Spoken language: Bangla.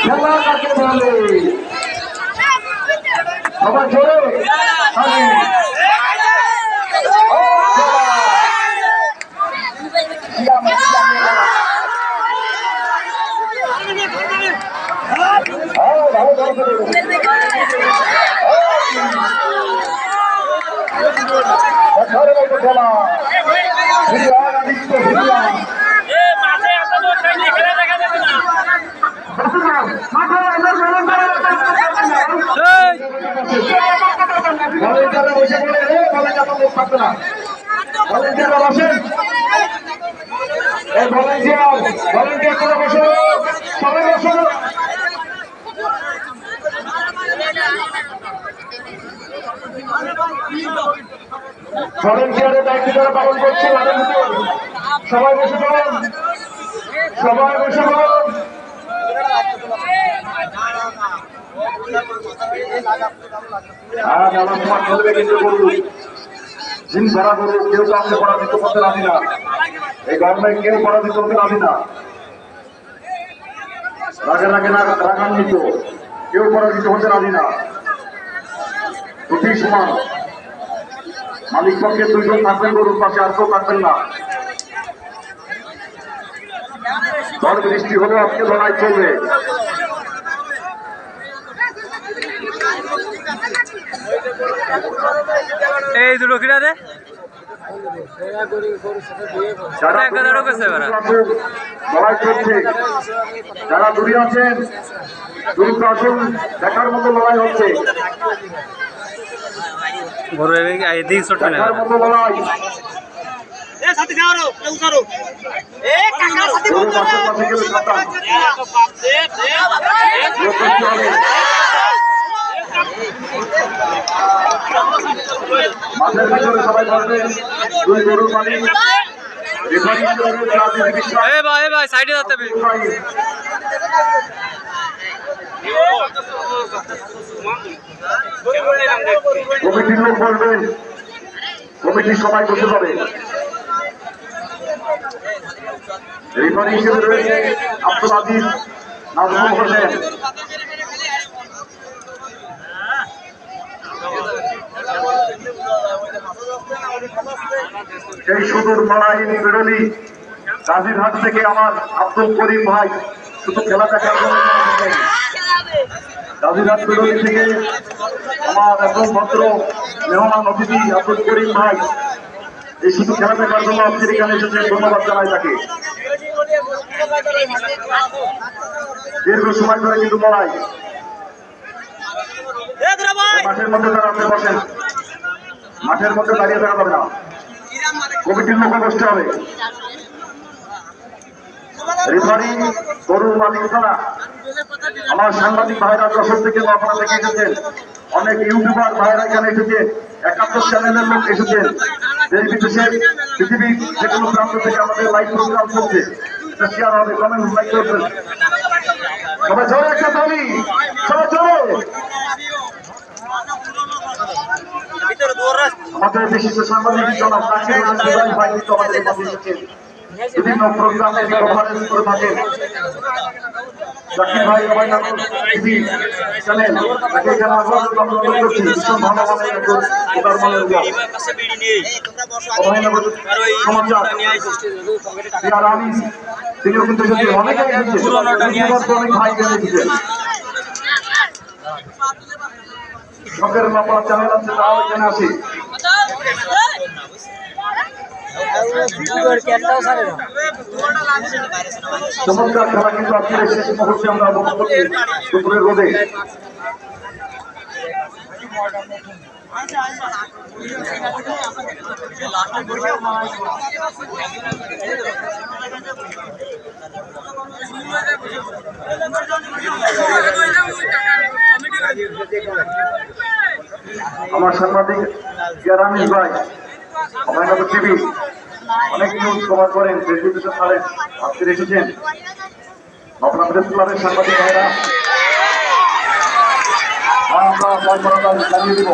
খেলা কাকে বলে সবাই জোরে খেলা ভলেন্টিয়াররা বসে পড়ে ভলেন্টিয়ার লোক থাকবে না ভলেন্টিয়াররা বসেন এই ভলেন্টিয়ার করে বসো সবাই বসো ভলেন্টিয়ারের দায়িত্ব যারা পালন করছে সবাই বসে পড়ুন সবাই বসে পড়ুন চলবে কিন্তু গরু দিন ভরা গরু কেউ কাউকে পরাজিত করতে রাজি না এই গভর্নমেন্ট কেউ পরাজিত করতে রাজি না রাগে রাগে না রাগান্বিত কেউ পরাজিত হতে রাজি না দুটি সমান মালিক পক্ষে দুইজন থাকবেন গরুর পাশে আর কেউ থাকবেন না ঝড় বৃষ্টি হলেও আজকে লড়াই চলবে এই দুটো কিনা রে লড়াই চলছে যারা দূরে আছেন দ্রুত আসুন দেখার মতো লড়াই হচ্ছে দেখার মতো লড়াই মাঠের ভিতরে সবাই বলবেন দুই গরুর মালিক ভাই সাইডে যেতে হবে কমিটির লোক বলবেন কমিটির সবাই বসে যাবে রেফারি হিসেবে রয়েছে আব্দুল আজিজ নাজমুল হোসেন সেই সুদূর লড়াইনি বেরোলি গাজীরহাট থেকে আমার আব্দুল করিম ভাই শুধু খেলা দেখার জন্য গাজীরহাট বেরোলি থেকে আমার একদম ভদ্র মেহমান অতিথি আব্দুল করিম ভাই এই শুধু খেলা দেখার জন্য আজকের এখানে এসেছে ধন্যবাদ জানাই তাকে দীর্ঘ সময় ধরে কিন্তু লড়াই মাঠের মধ্যে দাঁড়াতে বসেন মাঠের মধ্যে দাঁড়িয়ে থাকা যাবে না কমিটির লোক বসতে হবে রেফারি গরুর মালিক ছাড়া আমার সাংবাদিক ভাইরা যশোর থেকে আপনারা থেকে এসেছেন অনেক ইউটিউবার ভাইরা এখানে এসেছে 71 চ্যানেলের লোক এসেছেন দেশ বিদেশের পৃথিবীর যে কোনো প্রান্ত থেকে আমাদের লাইভ প্রোগ্রাম চলছে এটা শেয়ার হবে কমেন্ট লাইক করবেন সবাই জোরে একটা তালি সবাই জোরে আমাদের বিশিষ্ট সাংবাদিক জনাব নাসির হোসেন ভাই কিন্তু আমাদের মাঝে এসেছেন বিভিন্ন প্রোগ্রামে কভারেজ করে থাকেন জাকির ভাই টিভি চ্যানেল তাকে এখানে আগ্রহ করছি ভীষণ ভালো ভালো একজন ওটার মনের সমাচার তিনিও কিন্তু অনেক ভাই এসেছেন শখের মামলা চ্যানেল আছে তাও এখানে আসি চমৎকার খেলা কিন্তু আজকের শেষ মুহূর্তে আমরা উপভোগ করছি দুপুরের রোদে আমার সাংবাদিক ইয়ারামিস ভাই অভয়নগর টিভি অনেক নিউজ কভার করেন দেশ বিদেশের ছাড়েন আজকে এসেছেন আপনার প্রেস ক্লাবের সাংবাদিক ভাইরা আমরা জানিয়ে দিব